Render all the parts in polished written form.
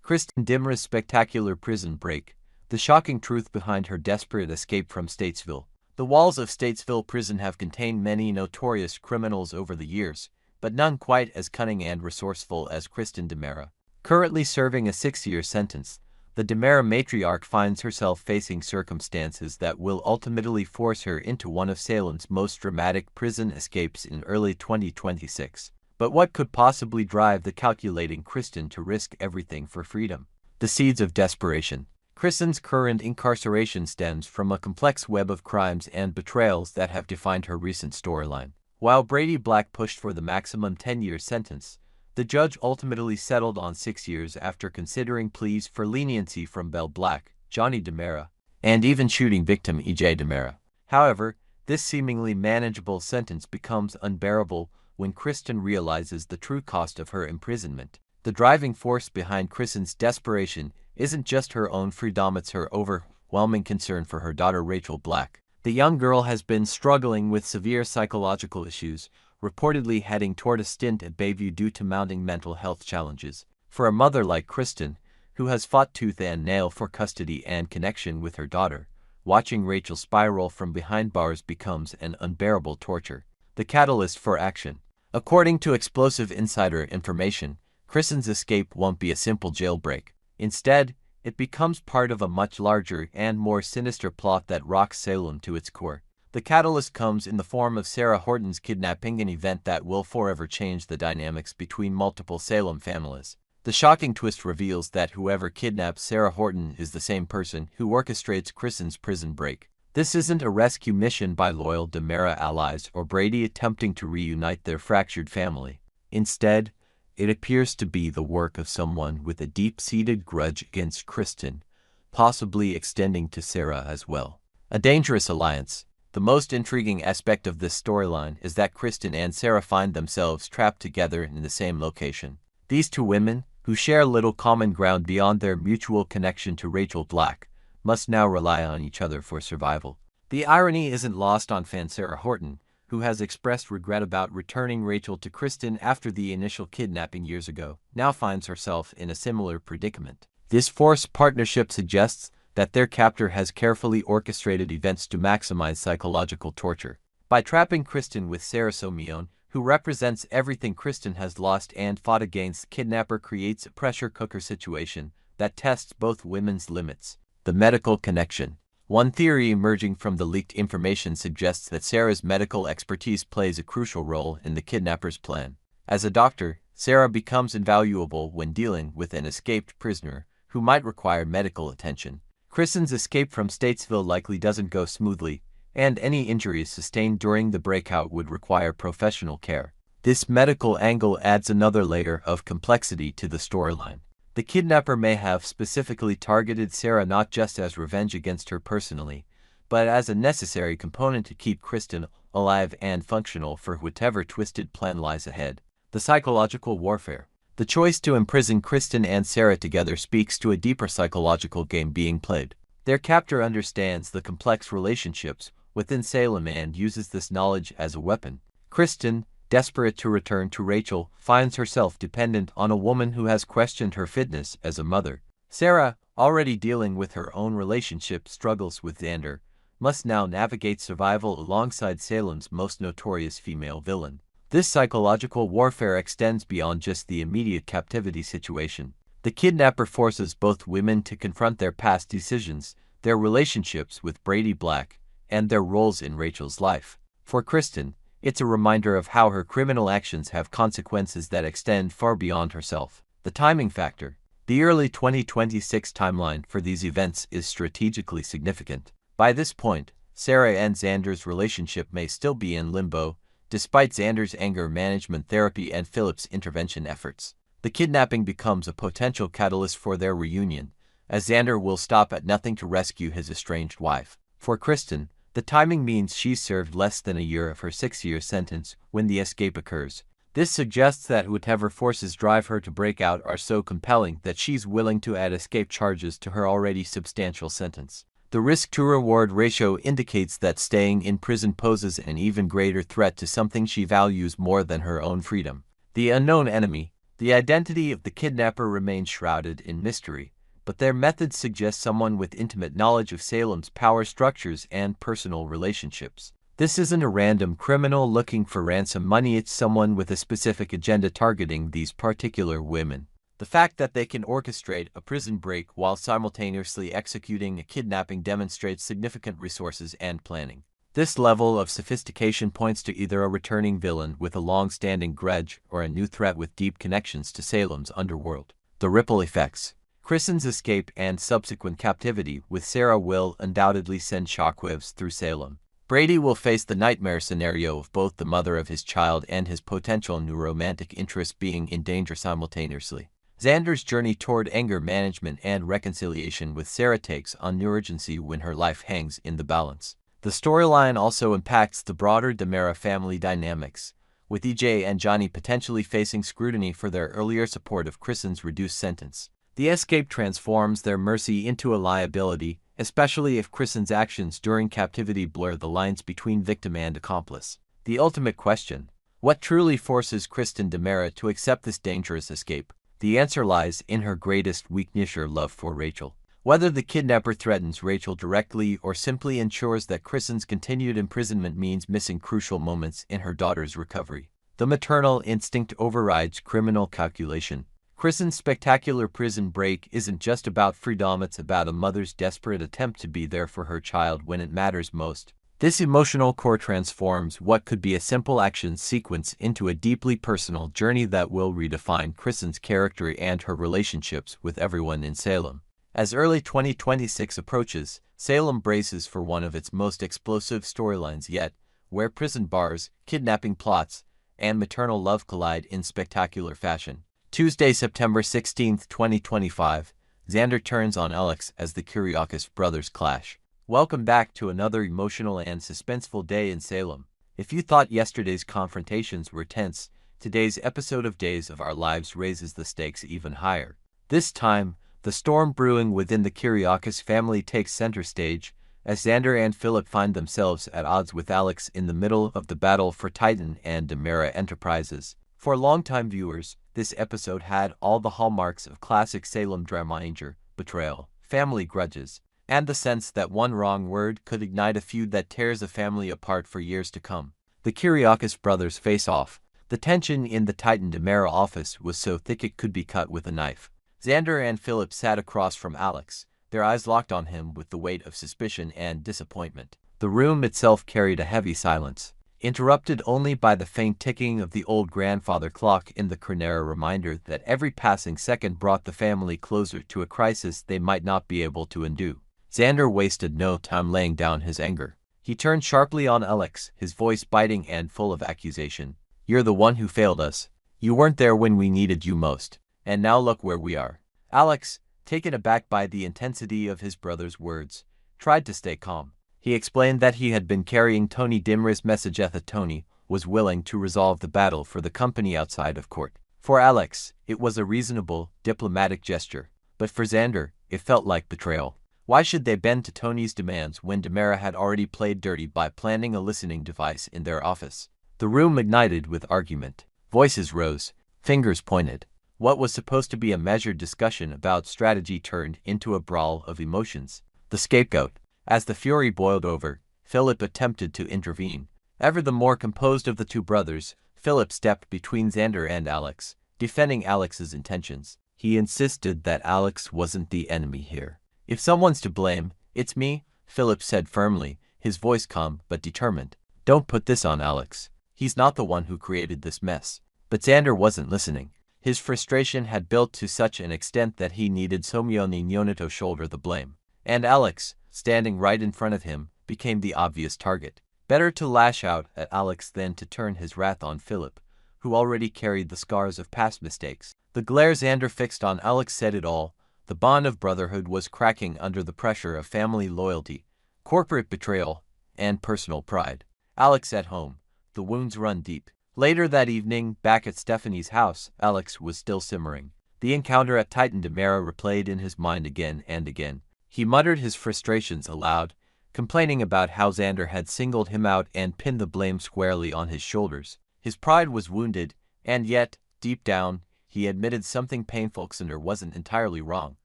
Kristen Dimmer's spectacular prison break, the shocking truth behind her desperate escape from Statesville. The walls of Statesville prison have contained many notorious criminals over the years, but none quite as cunning and resourceful as Kristen Dimmer. Currently serving a 6-year sentence, the Dimmer matriarch finds herself facing circumstances that will ultimately force her into one of Salem's most dramatic prison escapes in early 2026. But what could possibly drive the calculating Kristen to risk everything for freedom? The seeds of desperation. Kristen's current incarceration stems from a complex web of crimes and betrayals that have defined her recent storyline. While Brady Black pushed for the maximum 10-year sentence, the judge ultimately settled on 6 years after considering pleas for leniency from Bell Black, Johnny Dimmer, and even shooting victim E.J. Dimmer. However, this seemingly manageable sentence becomes unbearable when Kristen realizes the true cost of her imprisonment. The driving force behind Kristen's desperation isn't just her own freedom, it's her overwhelming concern for her daughter Rachel Black. The young girl has been struggling with severe psychological issues, reportedly heading toward a stint at Bayview due to mounting mental health challenges. For a mother like Kristen, who has fought tooth and nail for custody and connection with her daughter, watching Rachel spiral from behind bars becomes an unbearable torture. The catalyst for action. According to explosive insider information, Kristen's escape won't be a simple jailbreak. Instead, it becomes part of a much larger and more sinister plot that rocks Salem to its core. The catalyst comes in the form of Sarah Horton's kidnapping, an event that will forever change the dynamics between multiple Salem families. The shocking twist reveals that whoever kidnaps Sarah Horton is the same person who orchestrates Kristen's prison break. This isn't a rescue mission by loyal Dimmer allies or Brady attempting to reunite their fractured family. Instead, it appears to be the work of someone with a deep-seated grudge against Kristen, possibly extending to Sarah as well. A dangerous alliance. The most intriguing aspect of this storyline is that Kristen and Sarah find themselves trapped together in the same location. These two women, who share little common ground beyond their mutual connection to Rachel Black, must now rely on each other for survival. The irony isn't lost on fan Sarah Horton, who has expressed regret about returning Rachel to Kristen after the initial kidnapping years ago, now finds herself in a similar predicament. This forced partnership suggests that their captor has carefully orchestrated events to maximize psychological torture. By trapping Kristen with Sarah Somione, who represents everything Kristen has lost and fought against, kidnapper creates a pressure cooker situation that tests both women's limits. The medical connection. One theory emerging from the leaked information suggests that Sarah's medical expertise plays a crucial role in the kidnapper's plan. As a doctor, Sarah becomes invaluable when dealing with an escaped prisoner who might require medical attention. Kristen's escape from Statesville likely doesn't go smoothly, and any injuries sustained during the breakout would require professional care. This medical angle adds another layer of complexity to the storyline. The kidnapper may have specifically targeted Sarah not just as revenge against her personally, but as a necessary component to keep Kristen alive and functional for whatever twisted plan lies ahead. The psychological warfare. The choice to imprison Kristen and Sarah together speaks to a deeper psychological game being played. Their captor understands the complex relationships within Salem and uses this knowledge as a weapon. Kristen, desperate to return to Rachel, finds herself dependent on a woman who has questioned her fitness as a mother. Sarah, already dealing with her own relationship struggles with Xander, must now navigate survival alongside Salem's most notorious female villain. This psychological warfare extends beyond just the immediate captivity situation. The kidnapper forces both women to confront their past decisions, their relationships with Brady Black, and their roles in Rachel's life. For Kristen, it's a reminder of how her criminal actions have consequences that extend far beyond herself. The timing factor. The early 2026 timeline for these events is strategically significant. By this point, Sarah and Xander's relationship may still be in limbo, despite Xander's anger management therapy and Philip's intervention efforts. The kidnapping becomes a potential catalyst for their reunion, as Xander will stop at nothing to rescue his estranged wife. For Kristen, the timing means she's served less than a year of her 6-year sentence when the escape occurs. This suggests that whatever forces drive her to break out are so compelling that she's willing to add escape charges to her already substantial sentence. The risk-to-reward ratio indicates that staying in prison poses an even greater threat to something she values more than her own freedom. The unknown enemy. The identity of the kidnapper remains shrouded in mystery, but their methods suggest someone with intimate knowledge of Salem's power structures and personal relationships. This isn't a random criminal looking for ransom money, it's someone with a specific agenda targeting these particular women. The fact that they can orchestrate a prison break while simultaneously executing a kidnapping demonstrates significant resources and planning. This level of sophistication points to either a returning villain with a long-standing grudge or a new threat with deep connections to Salem's underworld. The ripple effects. Kristen's escape and subsequent captivity with Sarah will undoubtedly send shockwaves through Salem. Brady will face the nightmare scenario of both the mother of his child and his potential new romantic interest being in danger simultaneously. Xander's journey toward anger management and reconciliation with Sarah takes on new urgency when her life hangs in the balance. The storyline also impacts the broader DiMera family dynamics, with EJ and Johnny potentially facing scrutiny for their earlier support of Kristen's reduced sentence. The escape transforms their mercy into a liability, especially if Kristen's actions during captivity blur the lines between victim and accomplice. The ultimate question: what truly forces Kristen DiMera to accept this dangerous escape? The answer lies in her greatest weakness, her love for Rachel. Whether the kidnapper threatens Rachel directly or simply ensures that Kristen's continued imprisonment means missing crucial moments in her daughter's recovery, the maternal instinct overrides criminal calculation. Kristen's spectacular prison break isn't just about freedom, it's about a mother's desperate attempt to be there for her child when it matters most. This emotional core transforms what could be a simple action sequence into a deeply personal journey that will redefine Kristen's character and her relationships with everyone in Salem. As early 2026 approaches, Salem braces for one of its most explosive storylines yet, where prison bars, kidnapping plots, and maternal love collide in spectacular fashion. Tuesday, September 16, 2025, Xander turns on Alex as the Kiriakis brothers clash. Welcome back to another emotional and suspenseful day in Salem. If you thought yesterday's confrontations were tense, today's episode of Days of Our Lives raises the stakes even higher. This time, the storm brewing within the Kiriakis family takes center stage, as Xander and Philip find themselves at odds with Alex in the middle of the battle for Titan and DiMera Enterprises. For longtime viewers, this episode had all the hallmarks of classic Salem drama: anger, betrayal, family grudges, and the sense that one wrong word could ignite a feud that tears a family apart for years to come. The Kiriakis brothers face off. The tension in the Titan DiMera office was so thick it could be cut with a knife. Xander and Philip sat across from Alex, their eyes locked on him with the weight of suspicion and disappointment. The room itself carried a heavy silence, interrupted only by the faint ticking of the old grandfather clock in the corner, a reminder that every passing second brought the family closer to a crisis they might not be able to undo. Xander wasted no time laying down his anger. He turned sharply on Alex, his voice biting and full of accusation. "You're the one who failed us. You weren't there when we needed you most. And now look where we are." Alex, taken aback by the intensity of his brother's words, tried to stay calm. He explained that he had been carrying Tony DiMera's message, that Tony was willing to resolve the battle for the company outside of court. For Alex, it was a reasonable, diplomatic gesture, but for Xander, it felt like betrayal. Why should they bend to Tony's demands when DiMera had already played dirty by planting a listening device in their office? The room ignited with argument. Voices rose, fingers pointed. What was supposed to be a measured discussion about strategy turned into a brawl of emotions. The scapegoat. As the fury boiled over, Philip attempted to intervene. Ever the more composed of the two brothers, Philip stepped between Xander and Alex, defending Alex's intentions. He insisted that Alex wasn't the enemy here. "If someone's to blame, it's me," Philip said firmly, his voice calm but determined. "Don't put this on Alex. He's not the one who created this mess." But Xander wasn't listening. His frustration had built to such an extent that he needed Somyoni Nyono to shoulder the blame. And Alex, standing right in front of him, became the obvious target. Better to lash out at Alex than to turn his wrath on Philip, who already carried the scars of past mistakes. The glare Xander fixed on Alex said it all. The bond of brotherhood was cracking under the pressure of family loyalty, corporate betrayal, and personal pride. Alex at home. The wounds run deep. Later that evening, back at Stephanie's house, Alex was still simmering. The encounter at Titan DiMera replayed in his mind again and again. He muttered his frustrations aloud, complaining about how Xander had singled him out and pinned the blame squarely on his shoulders. His pride was wounded, and yet, deep down, he admitted something painful. Xander wasn't entirely wrong.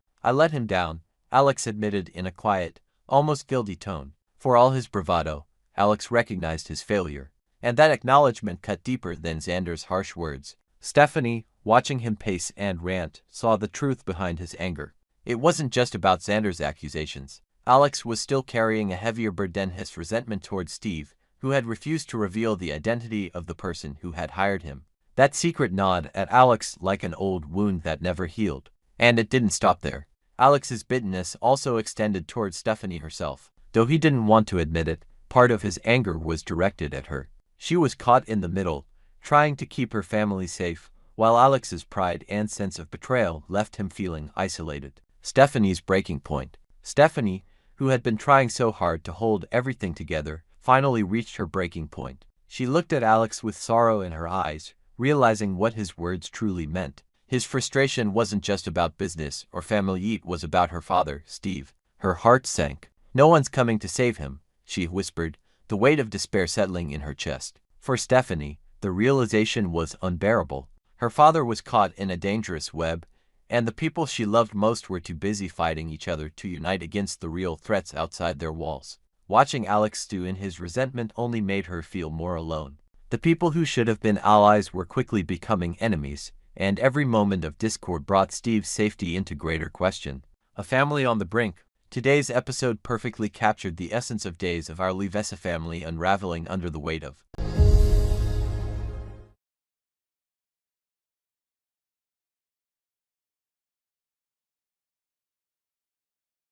I let him down, Alex admitted in a quiet, almost guilty tone. For all his bravado, Alex recognized his failure. And that acknowledgement cut deeper than Xander's harsh words. Stephanie, watching him pace and rant, saw the truth behind his anger. It wasn't just about Xander's accusations. Alex was still carrying a heavier burden, his resentment towards Steve, who had refused to reveal the identity of the person who had hired him. That secret gnawed at Alex like an old wound that never healed. And it didn't stop there. Alex's bitterness also extended towards Stephanie herself. Though he didn't want to admit it, part of his anger was directed at her. She was caught in the middle, trying to keep her family safe, while Alex's pride and sense of betrayal left him feeling isolated. Stephanie's breaking point. Stephanie, who had been trying so hard to hold everything together, finally reached her breaking point. She looked at Alex with sorrow in her eyes, realizing what his words truly meant. His frustration wasn't just about business or family, it was about her father, Steve. Her heart sank. "No one's coming to save him," she whispered, the weight of despair settling in her chest. For Stephanie, the realization was unbearable. Her father was caught in a dangerous web, and the people she loved most were too busy fighting each other to unite against the real threats outside their walls. Watching Alex stew in his resentment only made her feel more alone. The people who should have been allies were quickly becoming enemies, and every moment of discord brought Steve's safety into greater question. A family on the brink. Today's episode perfectly captured the essence of days of our Livesa family unraveling under the weight of